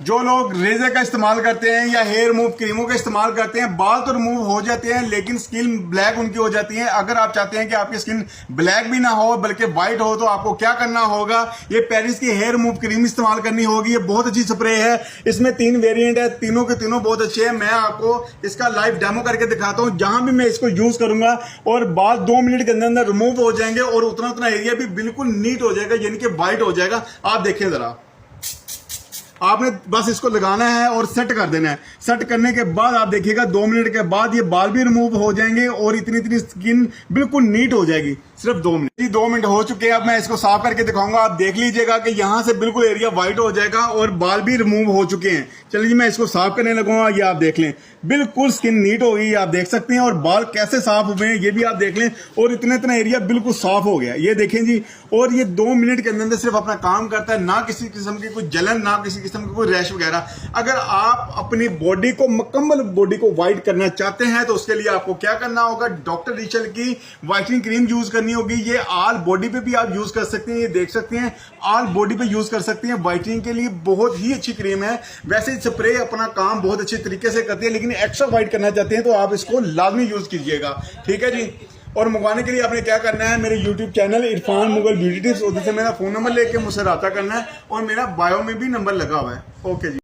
जो लोग रेजर का इस्तेमाल करते हैं या हेयर रिमूव क्रीमों का इस्तेमाल करते हैं, बाल तो रिमूव हो जाते हैं लेकिन स्किन ब्लैक उनकी हो जाती है। अगर आप चाहते हैं कि आपकी स्किन ब्लैक भी ना हो बल्कि व्हाइट हो, तो आपको क्या करना होगा, ये पेरिस की हेयर रिमूव क्रीम इस्तेमाल करनी होगी। ये बहुत अच्छी स्प्रे है, इसमें 3 वेरिएंट है, तीनों के तीनों बहुत अच्छे हैं। मैं आपको इसका लाइव डेमो करके दिखाता हूं। जहां भी मैं इसको यूज करूंगा और बाल 2 मिनट के अंदर अंदर रिमूव हो जाएंगे और उतना उतना एरिया भी बिल्कुल नीट हो जाएगा, यानी कि व्हाइट हो जाएगा। आप देखिए जरा, आपने बस इसको लगाना है और सेट कर देना है। सेट करने के बाद आप देखिएगा 2 मिनट के बाद ये बाल भी रिमूव हो जाएंगे और इतनी इतनी स्किन बिल्कुल नीट हो जाएगी, सिर्फ 2 मिनट। 2 मिनट हो चुके हैं, अब मैं इसको साफ करके दिखाऊंगा। आप देख लीजिएगा कि यहां से बिल्कुल एरिया व्हाइट हो जाएगा और बाल भी रिमूव हो चुके हैं। चलिए मैं इसको साफ करने लगूंगा। ये आप देख लें, बिल्कुल स्किन नीट हो गई, आप देख सकते हैं। और बाल कैसे साफ हुए हैं ये भी आप देख लें, और इतना इतना एरिया बिल्कुल साफ हो गया, ये देखें जी। और ये 2 मिनट के अंदर सिर्फ अपना काम करता है, ना किसी किस्म की कोई जलन, ना किसी किस्म की कोई रैश वगैरह। अगर आप अपनी बॉडी को, मुकम्मल बॉडी को व्हाइट करना चाहते हैं तो उसके लिए आपको क्या करना होगा, डॉक्टर रिचल की व्हाइटनिंग क्रीम यूज करनी होगी। ये ऑल बॉडी पे भी आप यूज कर सकते हैं, ये देख सकते हैं, ऑल बॉडी पे यूज कर सकते हैं। व्हाइटनिंग के लिए बहुत ही अच्छी क्रीम है। वैसे स्प्रे अपना काम बहुत अच्छे तरीके से करती है, लेकिन एक्स्ट्रा व्हाइट करना चाहते हैं तो आप इसको लाजमी यूज कीजिएगा, ठीक है जी। और मंगवाने के लिए आपने क्या करना है, मेरे YouTube channel Irfan Mughal beauty tips, उधर से मेरा फोन नंबर लेके मुझसे राब्ता करना है और मेरा बायो में भी नंबर लगा हुआ है। ओके जी।